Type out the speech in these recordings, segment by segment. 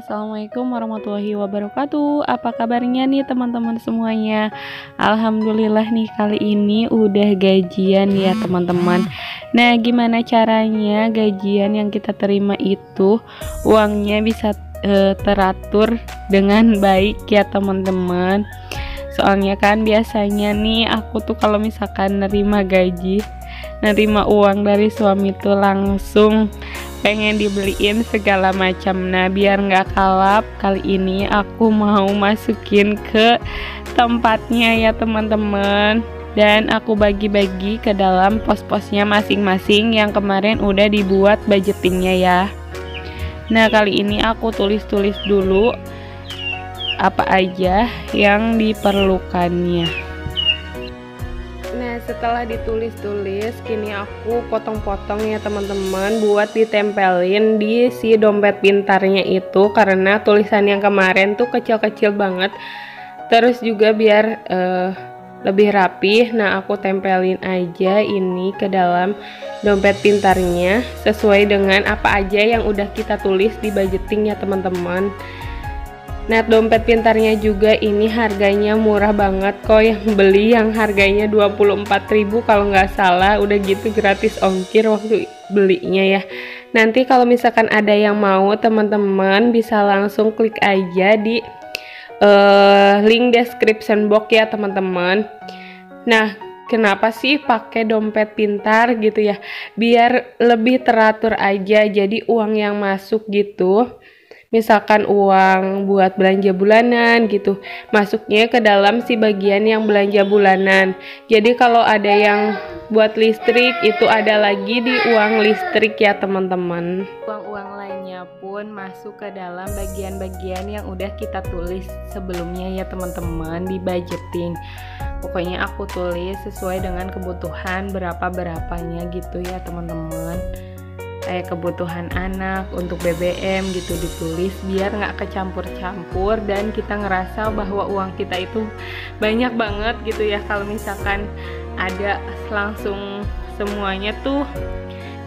Assalamualaikum warahmatullahi wabarakatuh. Apa kabarnya nih teman-teman semuanya? Alhamdulillah nih kali ini udah gajian ya teman-teman. Nah, gimana caranya gajian yang kita terima itu uangnya bisa teratur dengan baik ya teman-teman. Soalnya kan biasanya nih aku tuh kalau misalkan nerima uang dari suami tuh langsung pengen dibeliin segala macam. Nah, biar nggak kalap, kali ini aku mau masukin ke tempatnya ya teman-teman, dan aku bagi-bagi ke dalam pos-posnya masing-masing yang kemarin udah dibuat budgetingnya ya. Nah, kali ini aku tulis-tulis dulu apa aja yang diperlukannya. Nah, setelah ditulis-tulis, kini aku potong-potong ya teman-teman buat ditempelin di si dompet pintarnya itu, karena tulisan yang kemarin tuh kecil-kecil banget. Terus juga biar lebih rapih, nah aku tempelin aja ini ke dalam dompet pintarnya sesuai dengan apa aja yang udah kita tulis di budgeting ya teman-teman. Nah, dompet pintarnya juga ini harganya murah banget kok, yang beli yang harganya 24.000 kalau nggak salah, udah gitu gratis ongkir waktu belinya ya. Nanti kalau misalkan ada yang mau, teman-teman bisa langsung klik aja di link description box ya teman-teman. Nah, kenapa sih pakai dompet pintar gitu ya? Biar lebih teratur aja, jadi uang yang masuk gitu, misalkan uang buat belanja bulanan gitu, masuknya ke dalam si bagian yang belanja bulanan. Jadi kalau ada yang buat listrik, itu ada lagi di uang listrik ya teman-teman. Uang-uang lainnya pun masuk ke dalam bagian-bagian yang udah kita tulis sebelumnya ya teman-teman di budgeting. Pokoknya aku tulis sesuai dengan kebutuhan berapa-berapanya gitu ya teman-teman. Kayak kebutuhan anak untuk BBM gitu ditulis biar nggak kecampur-campur dan kita ngerasa bahwa uang kita itu banyak banget gitu ya. Kalau misalkan ada langsung semuanya tuh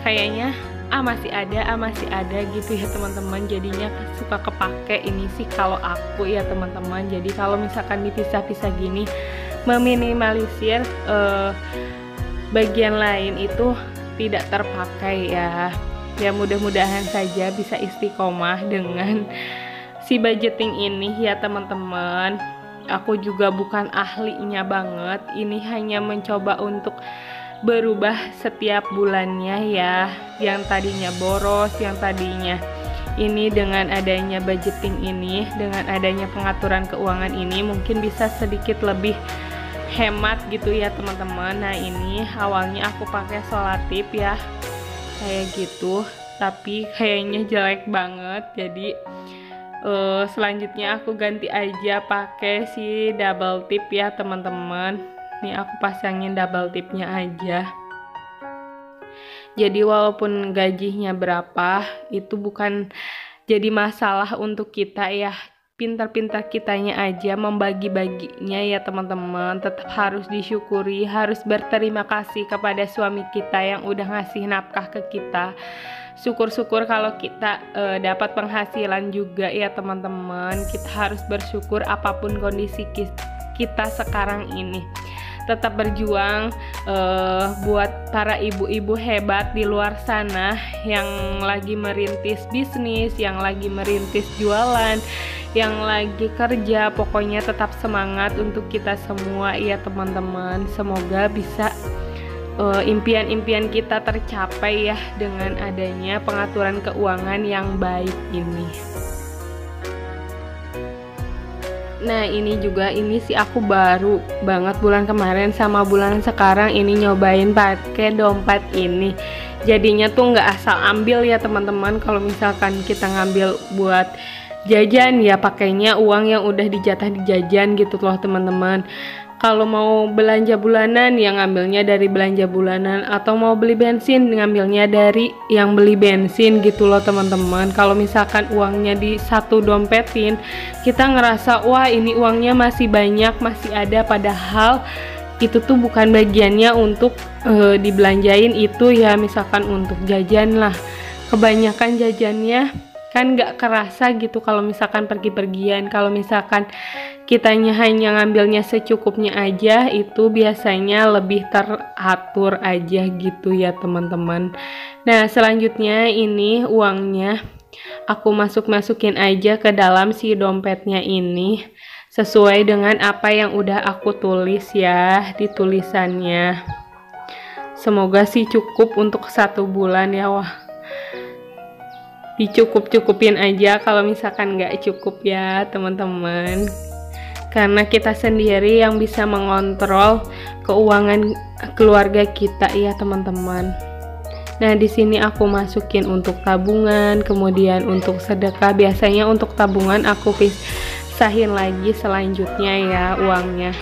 kayaknya masih ada gitu ya teman-teman, jadinya suka kepake ini sih kalau aku ya teman-teman. Jadi kalau misalkan dipisah-pisah gini meminimalisir bagian lain itu tidak terpakai ya. Ya mudah-mudahan saja bisa istiqomah dengan si budgeting ini ya teman-teman. Aku juga bukan ahlinya banget, ini hanya mencoba untuk berubah setiap bulannya ya. Yang tadinya boros, yang tadinya ini, dengan adanya budgeting ini, dengan adanya pengaturan keuangan ini mungkin bisa sedikit lebih hemat gitu ya teman-teman. Nah, ini awalnya aku pakai solatif ya kayak gitu, tapi kayaknya jelek banget. Jadi selanjutnya aku ganti aja pakai si double tip ya teman-teman. Nih aku pasangin double tipnya aja. Jadi walaupun gajinya berapa itu bukan jadi masalah untuk kita ya. Pintar-pintar kitanya aja membagi-baginya ya teman-teman. Tetap harus disyukuri, harus berterima kasih kepada suami kita yang udah ngasih nafkah ke kita. Syukur-syukur kalau kita dapat penghasilan juga ya teman-teman. Kita harus bersyukur apapun kondisi kita sekarang ini. Tetap berjuang buat para ibu-ibu hebat di luar sana yang lagi merintis bisnis, yang lagi merintis jualan, yang lagi kerja. Pokoknya tetap semangat untuk kita semua ya teman-teman. Semoga bisa impian-impian kita tercapai ya dengan adanya pengaturan keuangan yang baik ini. Nah, ini sih aku baru banget bulan kemarin sama bulan sekarang ini nyobain pakai dompet ini. Jadinya tuh nggak asal ambil ya teman-teman. Kalau misalkan kita ngambil buat jajan ya pakainya uang yang udah dijatah di jajan gitu loh teman-teman. Kalau mau belanja bulanan ya ngambilnya dari belanja bulanan, atau mau beli bensin ngambilnya dari yang beli bensin gitu loh teman-teman. Kalau misalkan uangnya di satu dompetin, kita ngerasa wah ini uangnya masih banyak, masih ada, padahal itu tuh bukan bagiannya untuk dibelanjain itu ya. Misalkan untuk jajan lah, kebanyakan jajannya kan nggak kerasa gitu kalau misalkan pergi-pergian. Kalau misalkan kitanya hanya ngambilnya secukupnya aja, itu biasanya lebih teratur aja gitu ya teman-teman. Nah selanjutnya ini uangnya aku masukin aja ke dalam si dompetnya ini sesuai dengan apa yang udah aku tulis ya di tulisannya. Semoga sih cukup untuk 1 bulan ya. Wah, dicukup-cukupin aja kalau misalkan nggak cukup ya teman-teman, karena kita sendiri yang bisa mengontrol keuangan keluarga kita ya teman-teman. Nah di sini aku masukin untuk tabungan, kemudian untuk sedekah. Biasanya untuk tabungan aku pisahin lagi selanjutnya ya uangnya.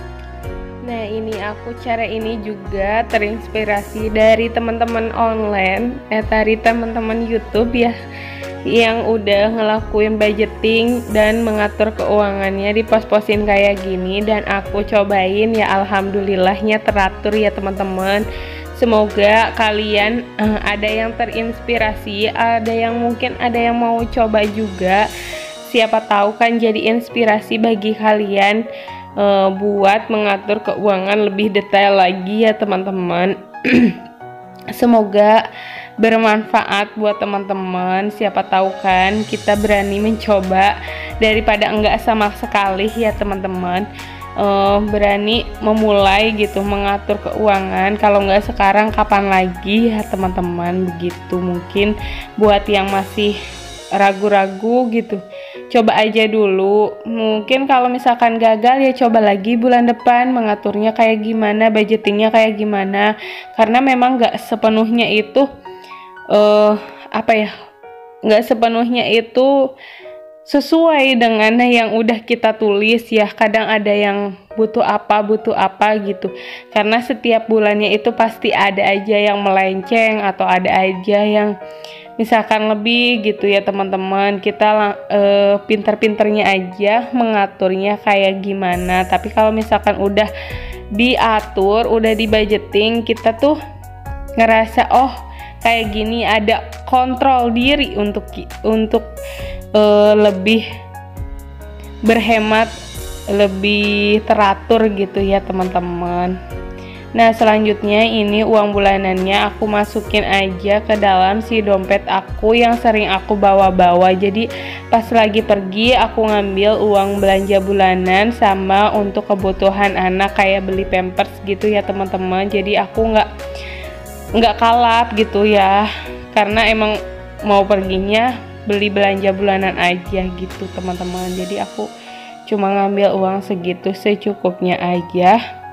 Nah ini cara ini juga terinspirasi dari teman-teman online, dari teman-teman YouTube ya, yang udah ngelakuin budgeting dan mengatur keuangannya di pos-posin kayak gini, dan aku cobain ya, alhamdulillahnya teratur ya teman-teman. Semoga kalian ada yang terinspirasi, ada yang mungkin ada yang mau coba juga, siapa tahu kan jadi inspirasi bagi kalian buat mengatur keuangan lebih detail lagi ya teman-teman. Semoga bermanfaat buat teman-teman. Siapa tahu kan kita berani mencoba daripada enggak sama sekali ya teman-teman. Berani memulai gitu mengatur keuangan. Kalau enggak sekarang kapan lagi ya teman-teman, begitu. Mungkin buat yang masih ragu-ragu gitu, coba aja dulu. Mungkin kalau misalkan gagal ya coba lagi bulan depan mengaturnya kayak gimana, budgetingnya kayak gimana, karena memang nggak sepenuhnya itu nggak sepenuhnya itu sesuai dengan yang udah kita tulis ya. Kadang ada yang butuh apa gitu, karena setiap bulannya itu pasti ada aja yang melenceng atau ada aja yang misalkan lebih gitu ya teman-teman. Kita pinter-pinternya aja mengaturnya kayak gimana. Tapi kalau misalkan udah diatur, udah dibudgeting, kita tuh ngerasa oh kayak gini, ada kontrol diri untuk lebih berhemat, lebih teratur gitu ya teman-teman. Nah selanjutnya ini uang bulanannya aku masukin aja ke dalam si dompet aku yang sering aku bawa-bawa. Jadi pas lagi pergi aku ngambil uang belanja bulanan sama untuk kebutuhan anak kayak beli pampers gitu ya teman-teman. Jadi aku nggak kalap gitu ya, karena emang mau perginya beli belanja bulanan aja gitu teman-teman. Jadi aku cuma ngambil uang segitu secukupnya aja.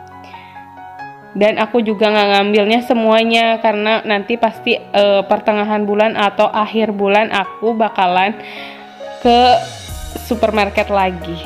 Dan aku juga nggak ngambilnya semuanya, karena nanti pasti pertengahan bulan atau akhir bulan aku bakalan ke supermarket lagi.